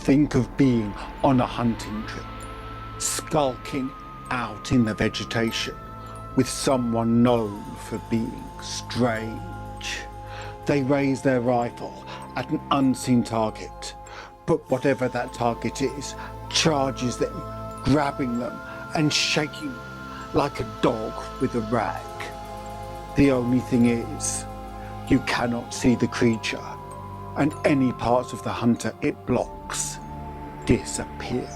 Think of being on a hunting trip, skulking out in the vegetation with someone known for being strange. They raise their rifle at an unseen target, but whatever that target is, charges them, grabbing them and shaking them like a dog with a rag. The only thing is, you cannot see the creature, and any parts of the hunter it blocks disappear.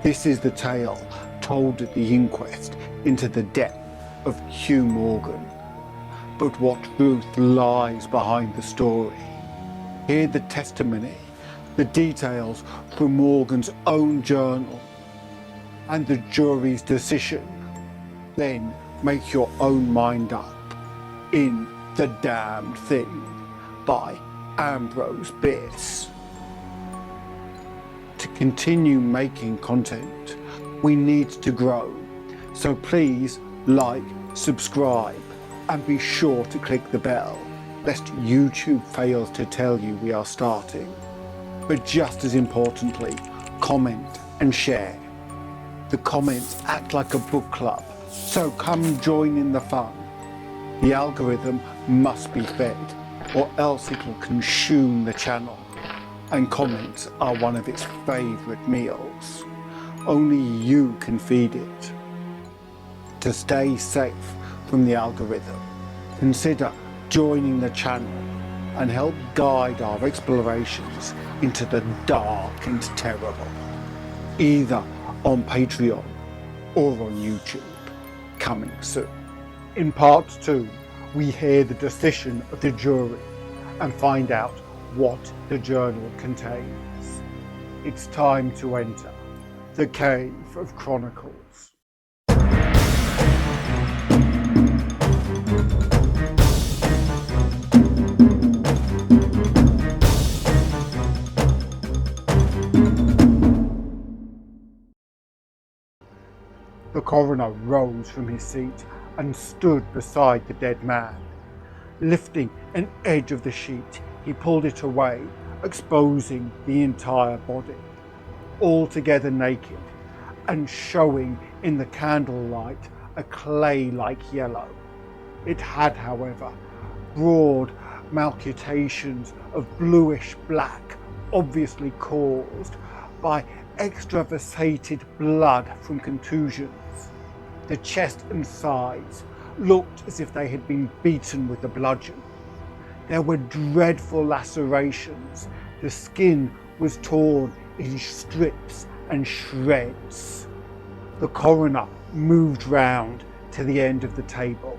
This is the tale told at the inquest into the death of Hugh Morgan. But what truth lies behind the story? Hear the testimony, the details from Morgan's own journal, and the jury's decision. Then make your own mind up in The Damned Thing by Ambrose Bierce. To continue making content, we need to grow. So please like, subscribe, and be sure to click the bell, lest YouTube fails to tell you we are starting. But just as importantly, comment and share. The comments act like a book club, so come join in the fun. The algorithm must be fed, or else it will consume the channel, and comments are one of its favourite meals. Only you can feed it. To stay safe from the algorithm, consider joining the channel and help guide our explorations into the dark and terrible, either on Patreon or on YouTube, coming soon. In part 2, we hear the decision of the jury and find out what the journal contains. It's time to enter the Cave of Chronicles. The coroner rose from his seat and stood beside the dead man. Lifting an edge of the sheet, he pulled it away, exposing the entire body, altogether naked and showing in the candlelight a clay-like yellow. It had, however, broad malcutations of bluish black, obviously caused by extravasated blood from contusions. The chest and sides looked as if they had been beaten with a bludgeon. There were dreadful lacerations. The skin was torn in strips and shreds. The coroner moved round to the end of the table,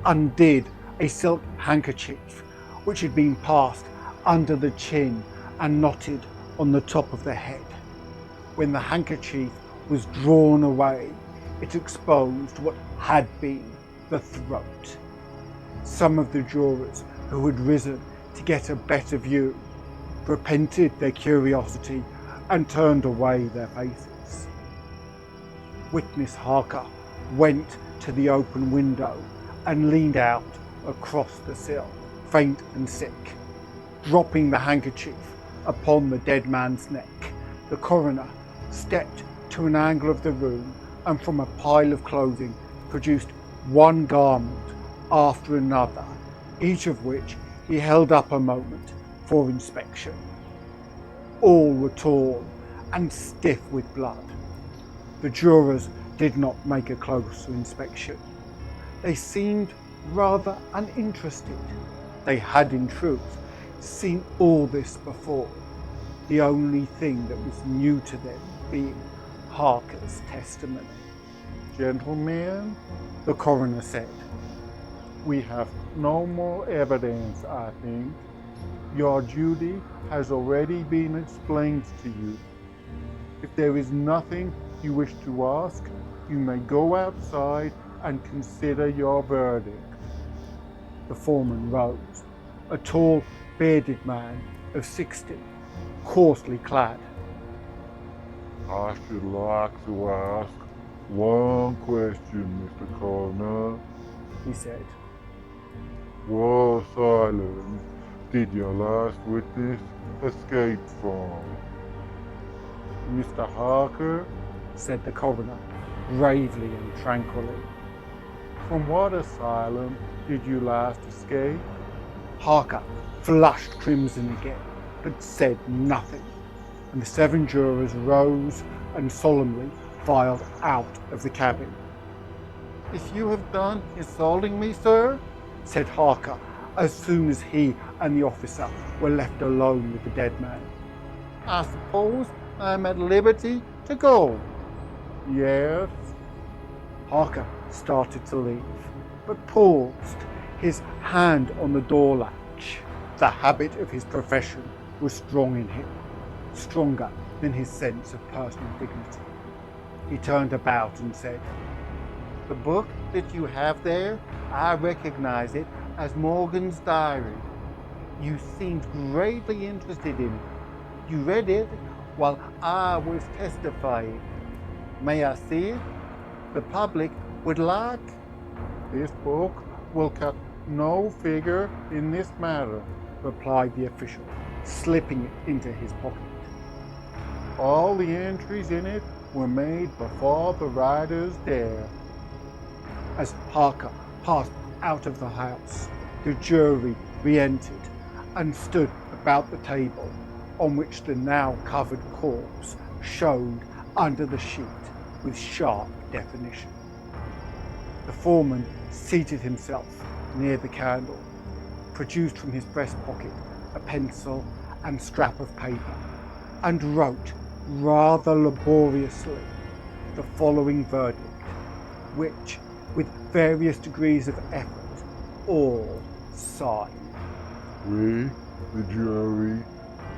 undid a silk handkerchief which had been passed under the chin and knotted on the top of the head. When the handkerchief was drawn away, it exposed what had been the throat. Some of the jurors who had risen to get a better view repented their curiosity and turned away their faces. Witness Harker went to the open window and leaned out across the sill, faint and sick. Dropping the handkerchief upon the dead man's neck, the coroner stepped to an angle of the room and from a pile of clothing produced one garment after another, each of which he held up a moment for inspection. All were torn and stiff with blood. The jurors did not make a closer inspection. They seemed rather uninterested. They had, in truth, seen all this before, the only thing that was new to them being Harker's testimony. Gentlemen, The coroner said, we have no more evidence, I think. Your duty has already been explained to you. If there is nothing you wish to ask, you may go outside and consider your verdict. The foreman rose, a tall, bearded man of 60, coarsely clad. I should like to ask one question, Mr. Coroner, he said. What asylum did your last witness escape from? Mr. Harker, said the coroner, gravely and tranquilly. from what asylum did you last escape? Harker flushed crimson again, but said nothing, and the 7 jurors rose and solemnly filed out of the cabin. If you have done insulting me, sir, said Harker as soon as he and the officer were left alone with the dead man, I suppose I'm at liberty to go. Yes. Harker started to leave, but paused, his hand on the door latch. The habit of his profession was strong in him, stronger than his sense of personal dignity. He turned about and said, The book that you have there, I recognize it as Morgan's diary. You seemed greatly interested in it. You read it while I was testifying. May I see it? The public would like. This book will cut no figure in this matter, replied the official, slipping it into his pocket. All the entries in it were made before the writer's death. As Harker passed out of the house, the jury re-entered and stood about the table on which the now covered corpse showed under the sheet with sharp definition. The foreman seated himself near the candle, produced from his breast pocket a pencil and scrap of paper, and wrote rather laboriously the following verdict, which, with various degrees of effort, all signed. We, the jury,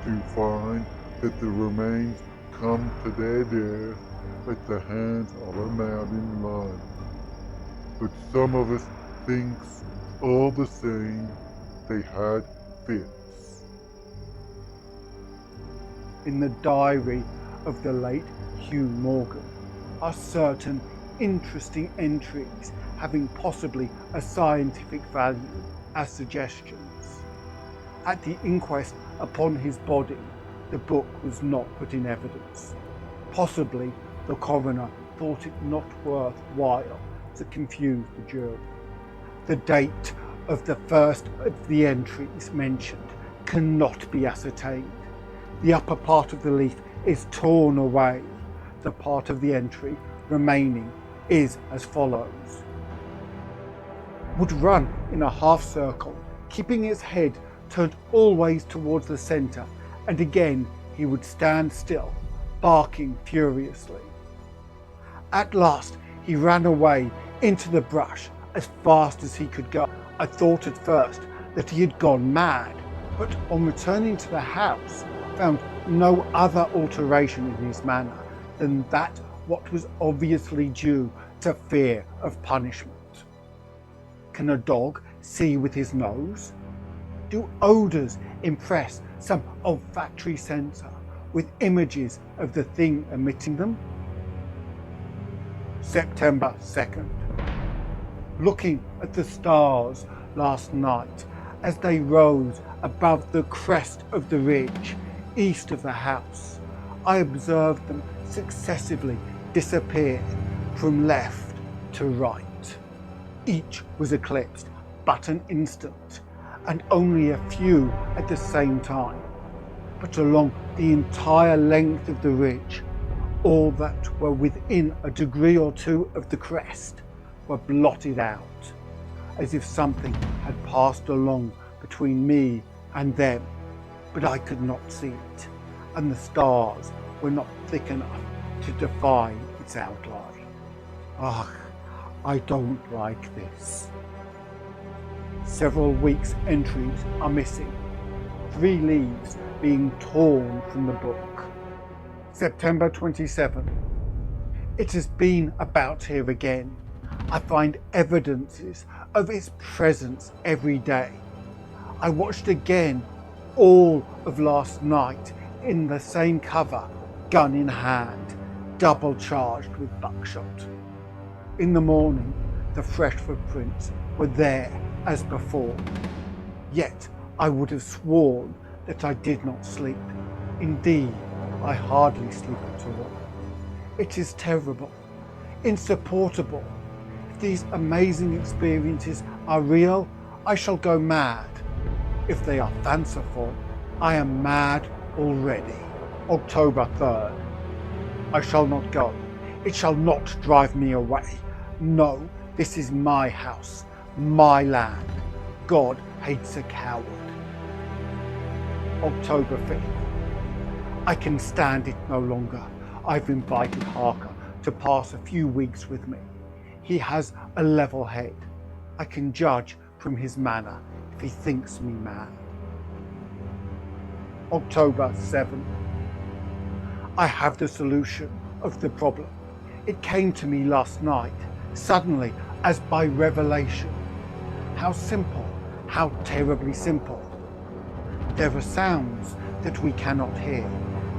do find that the remains come to their death at the hands of a mountain lion. But some of us thinks all the same they had fits. In the diary of the late Hugh Morgan are certain interesting entries having possibly a scientific value as suggestions. At the inquest upon his body, the book was not put in evidence. Possibly the coroner thought it not worthwhile to confuse the jury. The date of the first of the entries mentioned cannot be ascertained. The upper part of the leaf is torn away. The part of the entry remaining is as follows. Would run in a half circle, keeping its head turned always towards the centre, and again he would stand still, barking furiously. At last he ran away into the brush as fast as he could go. I thought at first that he had gone mad, but on returning to the house found no other alteration in his manner than that what was obviously due to fear of punishment. Can a dog see with his nose? Do odours impress some olfactory sensor with images of the thing emitting them? September 2nd. Looking at the stars last night as they rose above the crest of the ridge east of the house, I observed them successively disappear from left to right. Each was eclipsed but an instant, and only a few at the same time. But along the entire length of the ridge, all that were within a degree or two of the crest were blotted out, as if something had passed along between me and them, but I could not see it, and the stars were not thick enough to define its outline. Ugh, I don't like this. Several weeks' entries are missing, 3 leaves being torn from the book. September 27. It has been about here again. I find evidences of its presence every day. I watched again all of last night in the same cover, gun in hand, double charged with buckshot. In the morning, the fresh footprints were there as before. Yet I would have sworn that I did not sleep. Indeed, I hardly sleep at all. It is terrible, insupportable. If these amazing experiences are real, I shall go mad. If they are fanciful, I am mad already. October 3rd. I shall not go. It shall not drive me away. No, this is my house, my land. God hates a coward. October 5th. I can stand it no longer. I've invited Harker to pass a few weeks with me. He has a level head. I can judge from his manner if he thinks me mad. October 7th. I have the solution of the problem. It came to me last night, suddenly, as by revelation. How simple, how terribly simple. There are sounds that we cannot hear.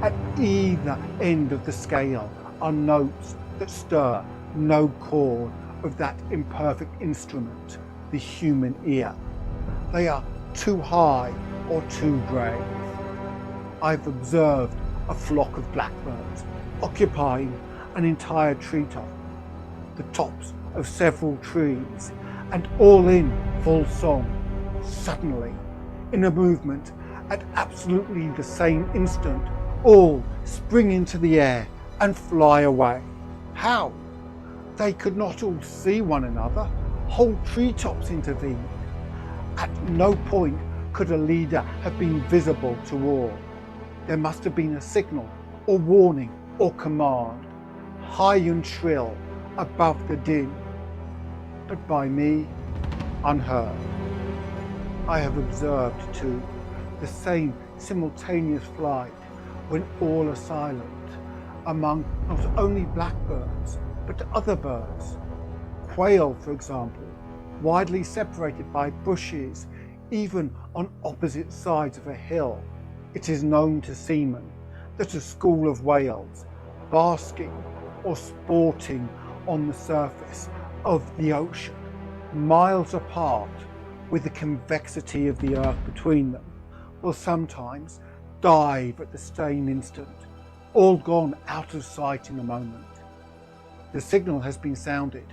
At either end of the scale are notes that stir no chord of that imperfect instrument, the human ear. They are too high or too grave. I've observed a flock of blackbirds occupying an entire treetop, the tops of several trees, and all in full song. Suddenly, in a movement at absolutely the same instant, all spring into the air and fly away. How? They could not all see one another. Whole treetops intervened. At no point could a leader have been visible to all. There must have been a signal or warning or command, high and shrill above the din, but by me unheard. I have observed too the same simultaneous flight when all are silent among not only blackbirds but other birds. Quail, for example, widely separated by bushes, even on opposite sides of a hill. It is known to seamen that a school of whales, basking or sporting on the surface of the ocean, miles apart, with the convexity of the earth between them, will sometimes dive at the same instant, all gone out of sight in a moment. The signal has been sounded,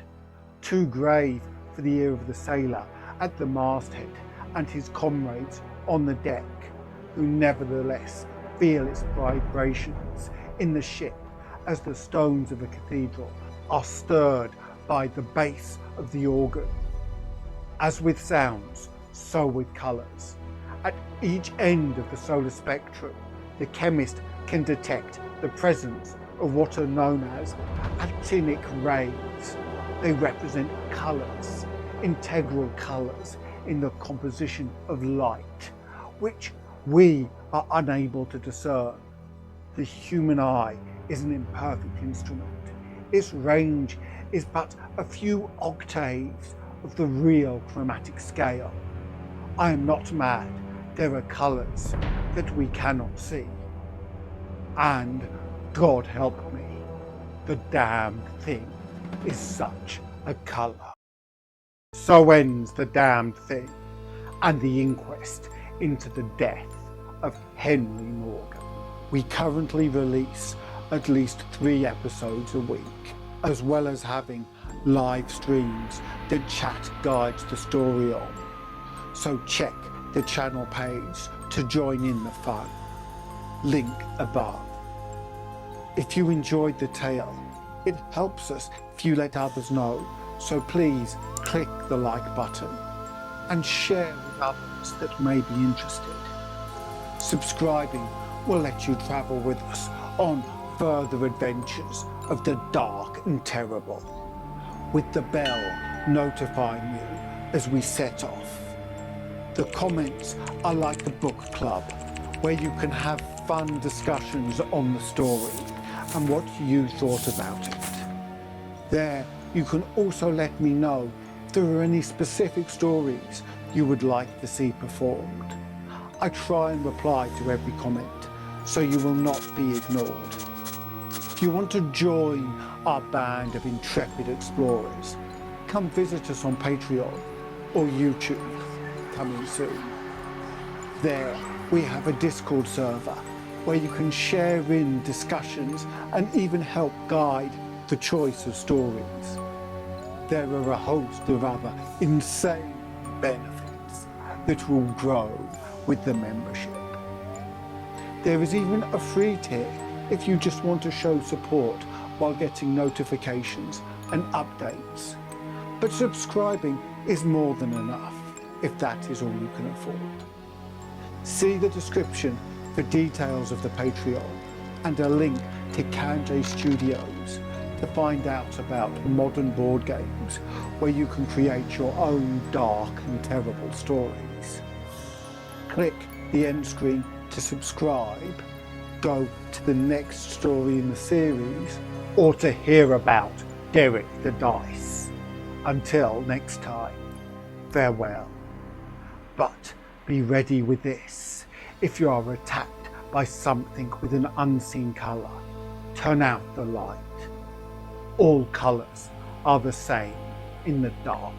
too grave for the ear of the sailor at the masthead and his comrades on the deck, who nevertheless feel its vibrations in the ship as the stones of a cathedral are stirred by the bass of the organ. As with sounds, so with colours. At each end of the solar spectrum, the chemist can detect the presence of what are known as actinic rays. They represent colours, integral colours in the composition of light, which we are unable to discern. The human eye is an imperfect instrument. Its range is but a few octaves of the real chromatic scale. I am not mad. There are colours that we cannot see. And, God help me, the damned thing is such a colour. So ends The Damned Thing and the inquest into the death of Henry Morgan. We currently release at least 3 episodes a week, as well as having live streams that chat guides the story on. So check the channel page to join in the fun. Link above. If you enjoyed the tale, it helps us if you let others know, so please click the like button and share with others that may be interested. Subscribing will let you travel with us on further adventures of the dark and terrible, with the bell notifying you as we set off. The comments are like the book club, where you can have fun discussions on the story and what you thought about it. There, you can also let me know if there are any specific stories you would like to see performed. I try and reply to every comment, so you will not be ignored. If you want to join our band of intrepid explorers, come visit us on Patreon or YouTube, coming soon. There, we have a Discord server where you can share in discussions and even help guide the choice of stories. There are a host of other insane benefits that will grow with the membership. There is even a free tier if you just want to show support while getting notifications and updates. But subscribing is more than enough if that is all you can afford. See the description for details of the Patreon and a link to Canje Studios to find out about modern board games where you can create your own dark and terrible stories. Click the end screen to subscribe, go to the next story in the series, or to hear about Derek the Dice. Until next time, farewell. But be ready with this. If you are attacked by something with an unseen colour, turn out the light. All colours are the same in the dark.